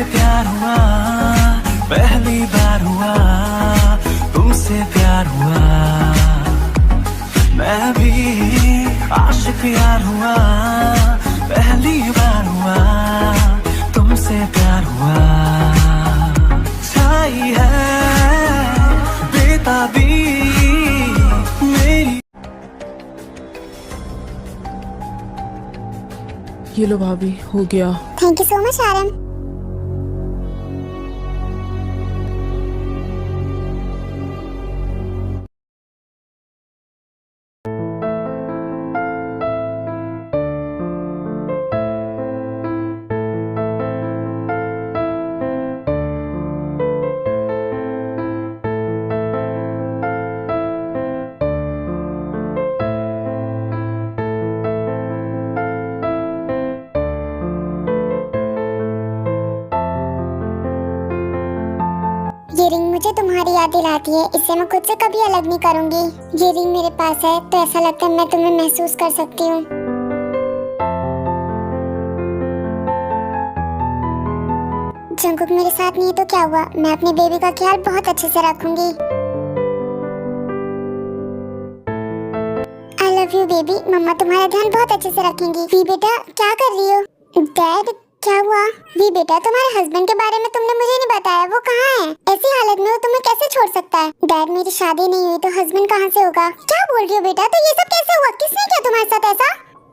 प्यार हुआ, पहली बार हुआ, तुमसे प्यार हुआ। मैं भी आशिक यार हुआ, पहली बार हुआ, तुमसे प्यार हुआ। छाई है बेताबी मेरी। ये लो भाभी, हो गया। थैंक यू सो मच आरम। ये रिंग मुझे तुम्हारी याद दिलाती है, इससे मैं खुद से कभी अलग नहीं करूंगी। ये रिंग मेरे पास है तो ऐसा लगता है मैं तुम्हें महसूस कर सकती हूँ। जंगकुक मेरे साथ नहीं है तो क्या हुआ, मैं अपनी बेबी का ख्याल बहुत अच्छे से रखूंगी। आई लव यू बेबी, मम्मा तुम्हारा ध्यान बहुत अच्छे से रखेंगी। वी बेटा क्या कर रही हो? डैड क्या हुआ? वी बेटा तुम्हारे हस्बैंड के बारे में तुमने मुझे नहीं बताया, वो कहाँ है? ऐसी हालत में वो तुम्हें कैसे छोड़ सकता है? डैड मेरी शादी नहीं हुई तो हस्बैंड कहाँ से होगा? क्या बोल रही हो बेटा? तो ये सब कैसे हुआ? किसने किया तुम्हारे साथ ऐसा?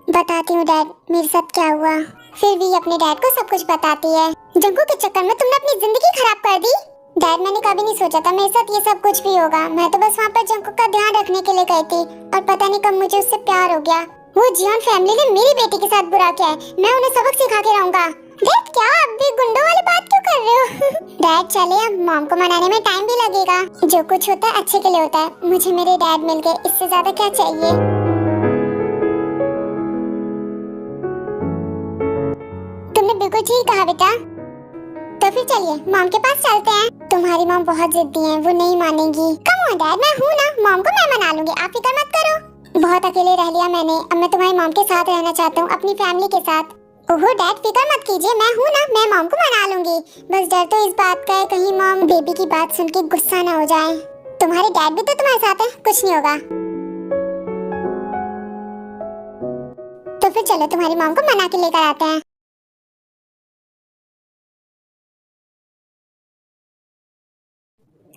बताती हूँ डैड मेरे साथ क्या हुआ। फिर भी अपने डैड को सब कुछ बताती है। जंगू के चक्कर में तुमने अपनी जिंदगी खराब कर दी। डैड मैंने कभी नहीं सोचा था मेरे साथ ये सब कुछ भी होगा। मैं तो बस वहाँ पर जंगू का ध्यान रखने के लिए गई थी और पता नहीं कब मुझे उससे प्यार हो गया। वो जियोन फैमिली ने मेरी बेटी के साथ बुरा किया है, मैं उन्हें सबक सिखा के रहूंगा। डैड क्या आप भी गुंडों वाली बात क्यों कर रहे हो? डैड चले, अब मॉम को मनाने में टाइम भी लगेगा। जो कुछ होता है अच्छे के लिए होता है। मुझे मेरे डैड मिल गए, इससे ज्यादा क्या चाहिए। तुमने बिल्कुल ठीक कहा बेटा। तो फिर चलिए मॉम के पास चलते हैं। तुम्हारी मॉम बहुत जिद्दी है, वो नहीं मानेगी। कम ऑन डैड, मैं हूँ ना, मॉम को मैं मना लूंगी, आप फिक्र मत करो। बहुत अकेले रह लिया मैंने, अब मैं तुम्हारी मॉम के साथ रहना चाहता हूँ, अपनी फैमिली के साथ। ओहो डैड फिक्र मत कीजिए, मैं हूँ ना, मैं मॉम को मना लूंगी। बस डर तो इस बात का है कहीं मॉम बेबी की बात सुन के गुस्सा ना हो जाए। तुम्हारे डैड भी तो तुम्हारे साथ है, कुछ नहीं होगा। तो फिर चलो तुम्हारी मॉम को मना के लेकर आते हैं।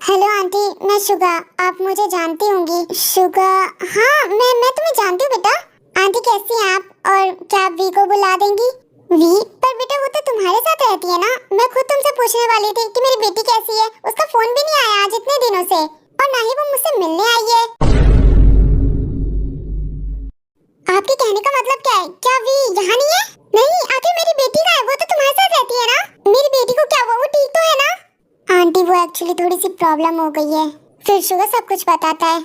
हेलो आंटी, मैं शुगा, आप मुझे जानती होंगी। शुगा? हाँ मैं तुम्हें जानती हूँ बेटा। आंटी कैसी हैं आप, और क्या आप वी को बुला देंगी? वी? पर बेटा वो तो तुम्हारे साथ रहती है ना। मैं खुद तुमसे पूछने वाली थी कि मेरी बेटी कैसी है। उसका फोन भी नहीं आया आज इतने दिनों से, और ना ही वो मुझसे मिलने आई है। आपके कहने का मतलब क्या है? क्या वी यहाँ नहीं है? नहीं, आखिर मेरी बेटी कहाँ है? वो तो तुम्हारे साथ रहती है ना। मेरी बेटी को क्या हुआ, वो ठीक तो है ना? आंटी वो एक्चुअली थोड़ी सी प्रॉब्लम हो गई है। फिर शुगर सब कुछ बताता है।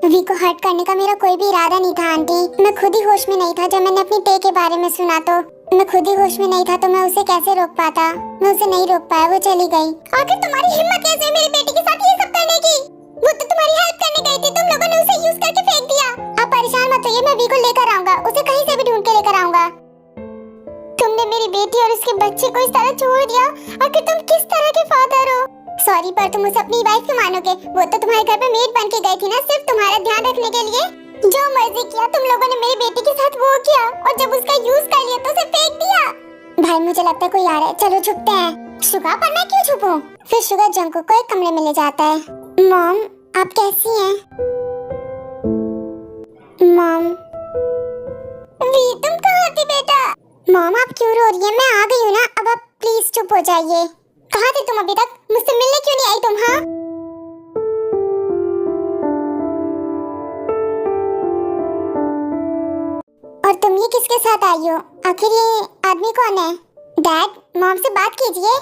वी को हर्ट करने का मेरा कोई भी इरादा नहीं था आंटी। मैं खुद ही होश में नहीं था जब मैंने अपनी टे के बारे में सुना। तो मैं खुद ही होश में नहीं था तो मैं उसे कैसे रोक पाता? मैं उसे नहीं रोक पाया, वो चली गई। आखिर तुम्हारी हिम्मत कैसे है मेरी बेटी के साथ ये सब करने की? वो तो तुम्हारी हेल्प करने गई थी, तुम लोगों ने उसे यूज करके फेंक दिया। आप परेशान मत होइए, मैं वी को लेकर आऊंगा, उसे कहीं से भी ढूंढ के लेकर आऊंगा। तुमने मेरी बेटी और उसके बच्चे को इस तरह छोड़ दिया, आखिर तुम किस तरह के फादर हो? सॉरी, पर तुम उसे अपनी वाइफ क्यों मानोगे? वो तो तुम्हारे घर पे मेड बन के गई थी ना, सिर्फ तुम्हारा ध्यान रखने के लिए। जो मर्जी किया तुम लोगों ने मेरी बेटी के साथ वो किया, और जब उसका यूज कर लिया तो उसे फेंक दिया। भाई मुझे लगता है कोई आ रहा है, चलो छुपते हैं। शुगा, पर मैं क्यों छुपूं? फिर शुगा जंगकुक को एक कमरे में ले जाता है। मॉम आप कैसी हैं? मॉम? वी तुम कहाँ थी बेटा? मॉम आप क्यों रो रही हैं? मैं आ गई हूँ ना, अब आप प्लीज चुप हो जाइए। कहाँ थी तुम अभी तक? मुझसे मिलने क्यों नहीं आई तुम? हाँ और तुम ये किसके साथ आई हो? आखिर ये आदमी कौन है? डैड मॉम से बात कीजिए।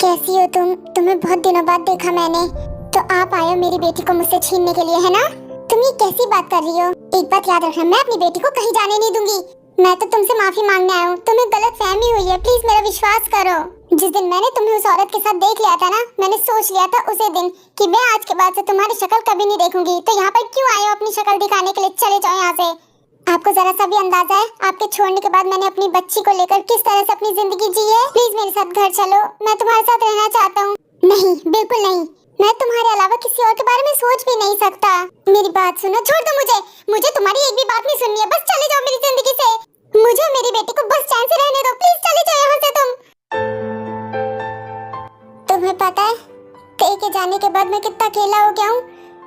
कैसी हो तुम? तुम्हें बहुत दिनों बाद देखा मैंने। तो आप आए हो मेरी बेटी को मुझसे छीनने के लिए, है ना? तुम ये कैसी बात कर रही हो? एक बात याद रखना, मैं अपनी बेटी को कहीं जाने नहीं दूंगी। मैं तो तुमसे माफी मांगने आया हूँ, तुम्हें गलत फहमी हुई है, प्लीज मेरा विश्वास करो। जिस दिन मैंने तुम्हें उस औरत के साथ देख लिया था ना, मैंने सोच लिया था उसी दिन कि मैं आज के बाद से तुम्हारी शक्ल कभी नहीं देखूंगी। तो यहाँ पर क्यों आए हो अपनी शक्ल दिखाने के लिए? चले जाओ यहाँ से। आपको जरा सा भी अंदाजा है आपके छोड़ने के बाद मैंने अपनी बच्ची को लेकर किस तरह से अपनी जिंदगी जी है? प्लीज मेरे साथ घर चलो, मैं तुम्हारे साथ रहना चाहता हूँ। नहीं, बिल्कुल नहीं, मैं तुम्हारे अलावा किसी और के बारे में सोच भी नहीं सकता। मेरी बात सुनो, छोड़ दो मुझे तुम्हारी एक भी बात नहीं सुननी है। बस चले जाओ मेरी जिंदगी से, मुझे और मेरी बेटी को बस चैन से रहने दो। प्लीज चले जाओ यहाँ से तुम। तुम्हें पता है कहीं के जाने के बाद मैं कितना अकेला हो गया हूँ।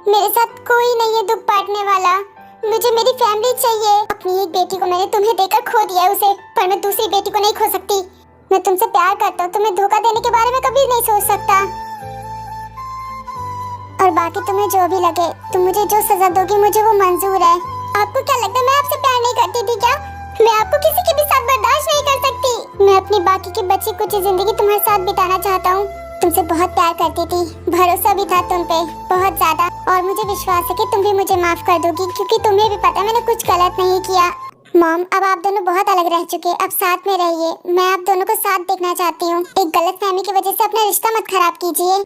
मेरे साथ कोई नहीं है दुख बांटने वाला। मुझे मेरी फैमिली चाहिए। अपनी एक बेटी को मैंने तुम्हें देकर खो दिया है उसे, पर मैं दूसरी बेटी को नहीं खो सकती। मैं तुमसे प्यार करता हूँ, तुम्हें धोखा देने के बारे में कभी नहीं सोच सकता। और बाकी तुम्हें जो भी लगे, तुम मुझे जो सजा दोगी मुझे वो मंजूर है। आपको क्या लगता है मैं आपसे प्यार नहीं करती थी क्या? मैं आपको किसी के भी साथ बर्दाश्त नहीं कर सकती। मैं अपनी बाकी की बची कुछ जिंदगी तुम्हारे साथ बिताना चाहता हूँ। तुमसे बहुत प्यार करती थी, भरोसा भी था तुम पे बहुत ज्यादा, और मुझे विश्वास है कि तुम भी मुझे माफ कर दोगी, क्योंकि तुम्हें भी पता है मैंने कुछ गलत नहीं किया। मॉम, अब आप दोनों बहुत अलग रह चुके, अब साथ में रहिए। मैं आप दोनों को साथ देखना चाहती हूँ। एक गलतफहमी की वजह से अपना रिश्ता मत खराब कीजिए।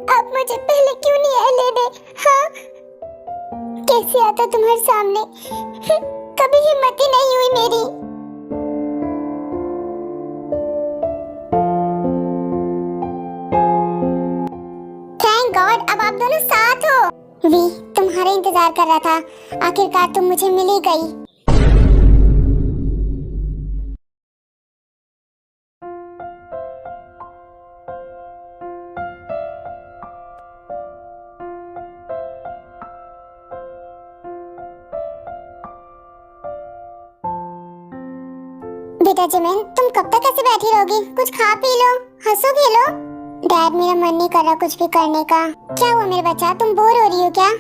आप मुझे पहले क्यों नहीं आए लेने? हाँ, कैसे आता तुम्हारे सामने? कभी हिम्मत ही नहीं हुई मेरी। थैंक गॉड, अब आप दोनों साथ हो। वी, तुम्हारा इंतजार कर रहा था, आखिरकार तुम मुझे मिल ही गई। बेटा जिमिन, तुम कब तक ऐसे बैठी रहोगी? कुछ खा पी लो, हंसो खेलो। डैड, मेरा मन नहीं कर रहा कुछ भी करने का। क्या हुआ मेरे बच्चा, तुम बोर हो रही हो क्या?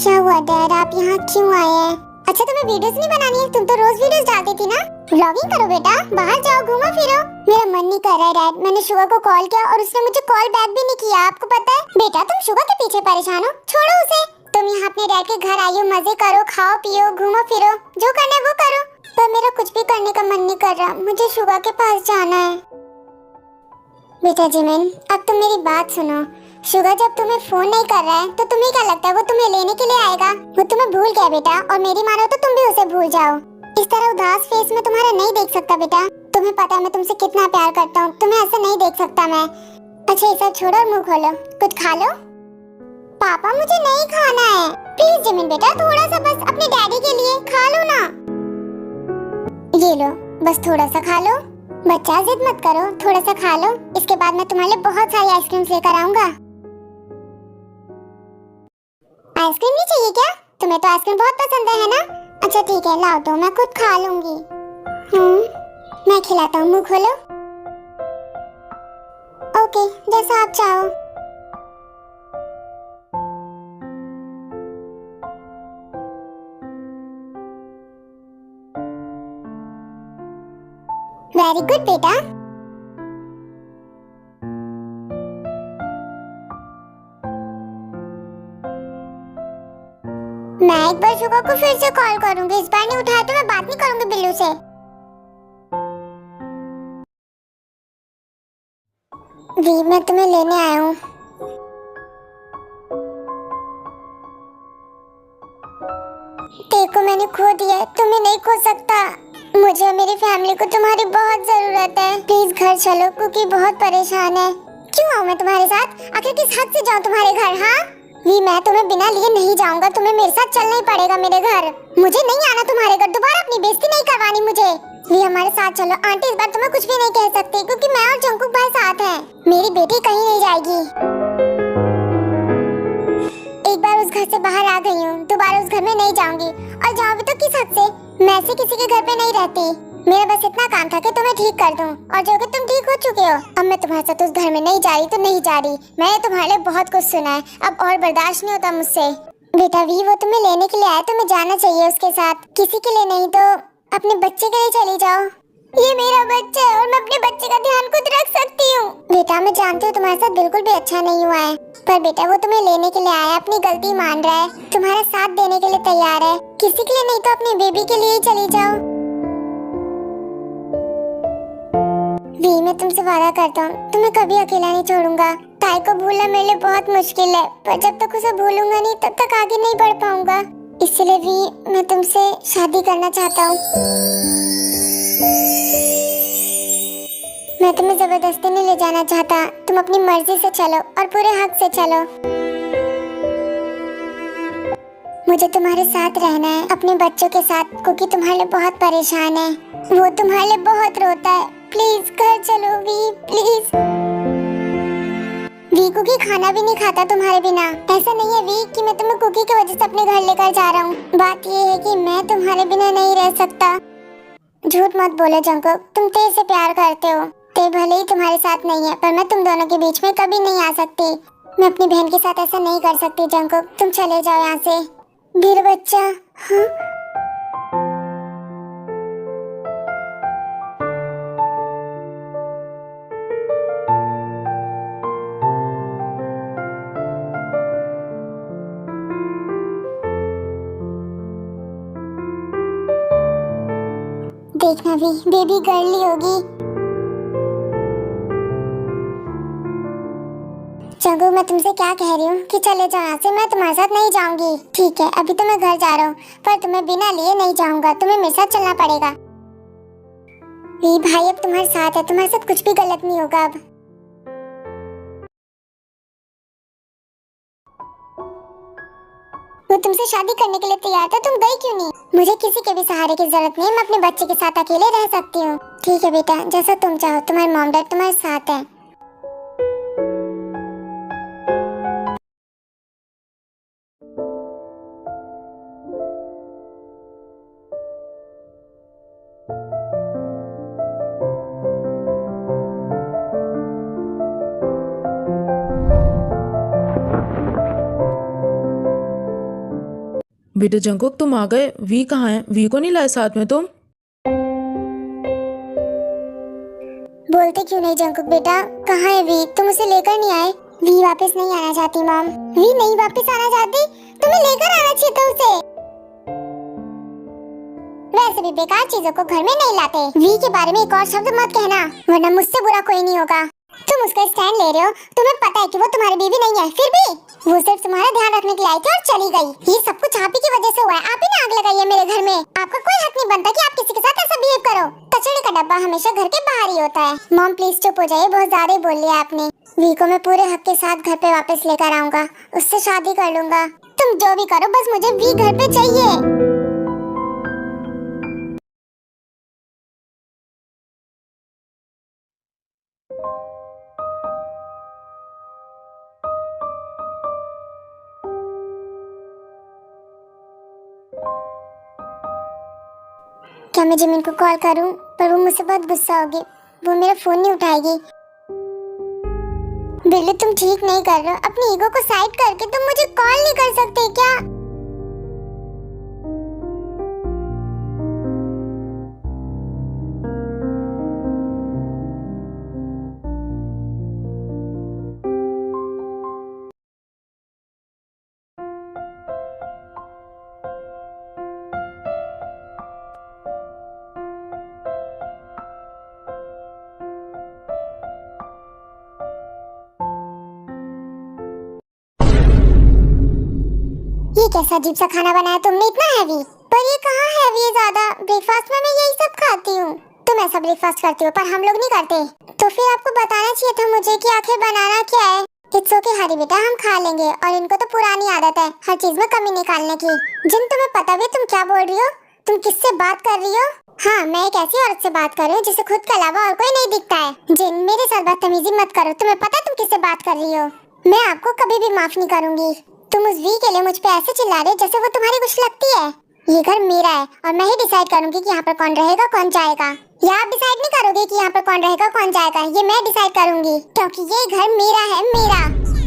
क्या हुआ डैड, आप यहाँ क्यों आए हैं? अच्छा, तुम्हें वीडियोस नहीं बनानी है? तुम तो रोज वीडियोस डालती थी ना। व्लॉगिंग करो बेटा, बाहर जाओ, घूमो फिरो। मेरा मन नहीं कर रहा है डैड। मैंने शुगर को कॉल किया और उसने मुझे कॉल बैक भी नहीं किया, आपको पता है? बेटा, तुम शुगर के पीछे परेशान हो, छोड़ो उसे। तुम यहाँ अपने डैड के घर आई हो, मजे करो, खाओ पियो, घूमो फिरो, जो करना है वो करो। पर मेरा कुछ भी करने का मन नहीं कर रहा, मुझे शुगर के पास जाना है। बेटा जिमिन, अब तुम मेरी बात सुनो। शुगर जब तुम्हें फोन नहीं कर रहा है तो तुम्हें क्या लगता है वो तुम्हें लेने के लिए आएगा? वो तुम्हें भूल गया बेटा, और मेरी मानो तो तुम भी उसे भूल जाओ। इस तरह उदास फेस में तुम्हारा नहीं देख सकता बेटा। तुम्हें पता है मैं तुमसे कितना प्यार करता हूँ, तुम्हें ऐसे नहीं देख सकता मैं। अच्छा, ये सब छोड़ो और मुंह खोलो, कुछ खा लो। पापा, मुझे नहीं खाना है। प्लीज जिमिन बेटा, थोड़ा सा बस अपने डैडी के लिए खा लो ना। ये लो, बस थोड़ा सा खा लो। बच्चा, जिद मत करो, थोड़ा सा खा लो। इसके बाद मैं तुम्हारे लिए बहुत सारी आइसक्रीम लेकर आऊंगा। आइसक्रीम नहीं चाहिए क्या? तुम्हें तो आइसक्रीम बहुत पसंद है ना? अच्छा ठीक है, लाओ तो मैं खुद खा लूंगी। मैं खिलाता हूँ, मुंह खोलो। ओके, जैसा आप चाहो। वेरी गुड बेटा। मैं एक बार शुगर को फिर से कॉल करूंगी, इस बार नहीं उठाया तो मैं बात नहीं करूंगी बिल्लू से। वी, मैं तुम्हें लेने आया हूँ। देखो, मैंने खो दिया, तुम्हें नहीं खो सकता। मुझे और मेरी फैमिली को तुम्हारी बहुत जरूरत है। प्लीज घर चलो, क्योंकि बहुत परेशान है। क्यों आऊँ मैं तुम्हारे साथ? आखिर किस हद से जाऊँ तुम्हारे घर? हाँ वी, मैं तुम्हें बिना लिए नहीं जाऊंगा, तुम्हें मेरे साथ चलना ही पड़ेगा मेरे घर। मुझे नहीं आना तुम्हारे घर, दोबारा अपनी बेइज्जती नहीं करवानी मुझे। वी, हमारे साथ चलो। आंटी इस बार तुम्हें कुछ भी नहीं कह सकती, क्योंकि मैं और जंकुक भाई साथ हैं। मेरी बेटी कहीं नहीं जाएगी। एक बार उस घर से बाहर आ गई हूँ, दोबारा उस घर में नहीं जाऊंगी, और जाऊँ भी तो किस हद से? मैं ऐसे किसी के घर पे नहीं रहती। मेरा बस इतना काम था कि तुम्हें ठीक कर दूं, और जो कि तुम ठीक हो चुके हो। अब मैं तुम्हारे साथ उस घर में नहीं जा रही तो नहीं जा रही। मैंने तुम्हारे लिए बहुत कुछ सुना है, अब और बर्दाश्त नहीं होता मुझसे। बेटा वी, वो तुम्हें लेने के लिए आया, तुम्हें जाना चाहिए उसके साथ। किसी के लिए नहीं तो अपने बच्चे के लिए चली जाओ। ये मेरा बच्चा है और मैं अपने बच्चे का ध्यान खुद रख सकती हूँ। बेटा, मैं जानती हूँ तुम्हारे साथ बिल्कुल भी अच्छा नहीं हुआ है, पर बेटा वो तुम्हें लेने के लिए आया, अपनी गलती मान रहा है, तुम्हारा साथ देने के लिए तैयार है। किसी के लिए नहीं तो अपनी बेबी के लिए ही चली जाओ। वी, मैं तुमसे वादा करता हूँ, तुम्हें कभी अकेला नहीं छोड़ूंगा। ताई को भूलना मेरे लिए बहुत मुश्किल है, पर जब तक उसे भूलूंगा नहीं तब तक आगे नहीं बढ़ पाऊंगा। इसलिए भी मैं तुमसे शादी करना चाहता हूँ। मैं तुम्हें जबरदस्ती नहीं ले जाना चाहता, तुम अपनी मर्जी से चलो और पूरे हक से चलो। मुझे तुम्हारे साथ रहना है, अपने बच्चों के साथ, क्योंकि तुम्हारे लिए बहुत परेशान है। वो तुम्हारे लिए बहुत रोता है। प्लीज घर चलो वी, प्लीज। वी कुकी खाना भी नहीं खाता तुम्हारे बिना। ऐसा नहीं है वी कि मैं तुम्हें कुकी की वजह से अपने घर लेकर जा रहा हूँ। बात ये है कि मैं तुम्हारे बिना नहीं रह सकता। झूठ मत बोलो जंकुक, तुम ते से प्यार करते हो। ते भले ही तुम्हारे साथ नहीं है, पर मैं तुम दोनों के बीच में कभी नहीं आ सकती। मैं अपनी बहन के साथ ऐसा नहीं कर सकती जंकुक, तुम चले जाओ यहाँ से। मेरा बच्चा। हाँ? देखना भी बेबी गर्ली होगी। जंगू, मैं तुमसे क्या कह रही हूँ कि चले जाओ यहाँ से। मैं तुम्हारे साथ नहीं जाऊंगी। ठीक है, अभी तो मैं घर जा रहा हूँ, पर तुम्हें बिना लिए नहीं जाऊंगा। तुम्हें मेरे साथ चलना पड़ेगा। ये भाई अब तुम्हारे साथ है, तुम्हारे साथ कुछ भी गलत नहीं होगा। अब वो तुमसे शादी करने के लिए तैयार था, तुम गई क्यों नहीं? मुझे किसी के भी सहारे की जरूरत नहीं है, मैं अपने बच्चे के साथ अकेले रह सकती हूँ। ठीक है बेटा, जैसा तुम चाहो। तुम्हारे मॉम डैड तुम्हारे साथ है। बेटा जंकुक, तुम आ गए। वी कहाँ है? वी को नहीं लाए साथ में तुम? बोलते क्यों नहीं जंकुक बेटा? कहाँ है वी? तुम उसे लेकर नहीं आए? वी वापस नहीं आना चाहती मॉम। वी नहीं वापस आना चाहती? तुम्हें लेकर आना चाहिए था उसे। वैसे भी बेकार चीजों को घर में नहीं लाते। वी के बारे में एक और शब्द मत कहना, वरना मुझसे बुरा कोई नहीं होगा। तुम उसका स्टैंड ले रहे हो, तुम्हें पता है कि वो तुम्हारी बीवी नहीं है, फिर भी वो सिर्फ तुम्हारा ध्यान रखने के लिए आई थी और चली गई। ये सब कुछ आप ही की वजह से हुआ है। आप ही ने आग लगाई है मेरे घर में। आपका कोई हक नहीं बनता कि आप किसी के साथ ऐसा बिहेव करो। कचरे का डब्बा हमेशा घर के बाहर ही होता है। मॉम प्लीज चुप हो जाइए, बहुत ज्यादा ही बोल लिया आपने। वी को मैं पूरे हक के साथ घर पे वापस लेकर आऊंगा, उससे शादी कर लूंगा। तुम जो भी करो, बस मुझे वी घर पे चाहिए। क्या मैं जिमिन को कॉल करूं? पर वो मुझसे बहुत गुस्सा होगी, वो मेरा फोन नहीं उठाएगी। बिल्ली, तुम ठीक नहीं कर रहे हो। अपनी ईगो को साइड करके तुम मुझे कॉल नहीं कर सकते क्या? ये कैसा अजीब सा खाना बनाया तुमने, इतना हैवी। पर ये कहाँ हैवी है ज्यादा? ब्रेकफास्ट में मैं यही सब खाती हूँ। तुम ऐसा ब्रेकफास्ट करती हो, पर हम लोग नहीं करते। तो फिर आपको बताना चाहिए था मुझे कि आखिर बनाना क्या है। इट्स ओके हरी बेटा, हम खा लेंगे। और इनको तो पुरानी आदत है हर चीज में कमी निकालने की। जिन, तुम्हें पता भी तुम क्या बोल रही हो? तुम किससे बात कर रही हो? हाँ, मैं एक ऐसी औरत से बात कर रही हूँ जिसे खुद के अलावा और कोई नहीं दिखता है। जिन, मेरे साथ बदतमीजी मत करो। तुम्हें पता तुम किससे बात कर रही हो? मैं आपको कभी भी माफ नहीं करूंगी। तुम उस वी के लिए मुझ पे ऐसे चिल्ला रहे हो जैसे वो तुम्हारी कुछ लगती है। ये घर मेरा है और मैं ही डिसाइड करूंगी कि यहाँ पर कौन रहेगा कौन जाएगा। या आप डिसाइड नहीं करोगे कि यहाँ पर कौन रहेगा कौन जाएगा? ये मैं डिसाइड करूंगी, क्योंकि ये घर मेरा है। मेरा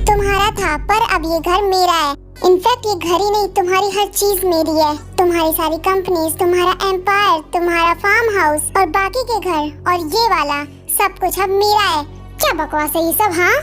तुम्हारा था, पर अब ये घर मेरा है। इनफैक्ट ये घर ही नहीं, तुम्हारी हर चीज मेरी है। तुम्हारी सारी कंपनीज, तुम्हारा एम्पायर, तुम्हारा फार्म हाउस और बाकी के घर और ये वाला सब कुछ अब मेरा है। क्या बकवास है ये सब? हाँ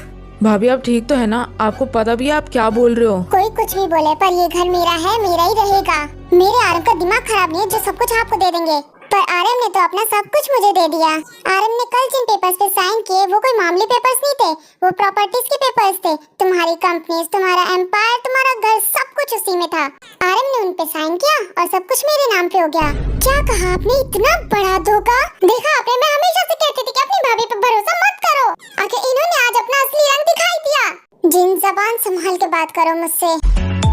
भाभी, आप ठीक तो है ना? आपको पता भी है आप क्या बोल रहे हो? कोई कुछ भी बोले, पर ये घर मेरा है, मेरा ही रहेगा। मेरे आरम का दिमाग खराब नहीं है जो सब कुछ आपको दे देंगे। पर पर आरएम ने तो अपना सब कुछ मुझे दे दिया। आरएम ने कल जिन पेपर्स पे साइन किए वो कोई मामूली पेपर्स नहीं थे, वो प्रॉपर्टीज के पेपर्स थे। तुम्हारी कंपनीज, तुम्हारा एम्पायर, तुम्हारा घर, सब कुछ उसी में था। आरएम ने उन पे साइन किया और सब कुछ मेरे नाम पे हो गया। क्या कहा आपने? इतना बड़ा धोखा! देखा आपने, मैं हमेशा से कहती थी कि अपनी भाभी पे भरोसा मत करो। आखिर इन्होंने आज अपना असली रंग दिखाई दिया। जिन, जबान संभाल के बात करो मुझसे।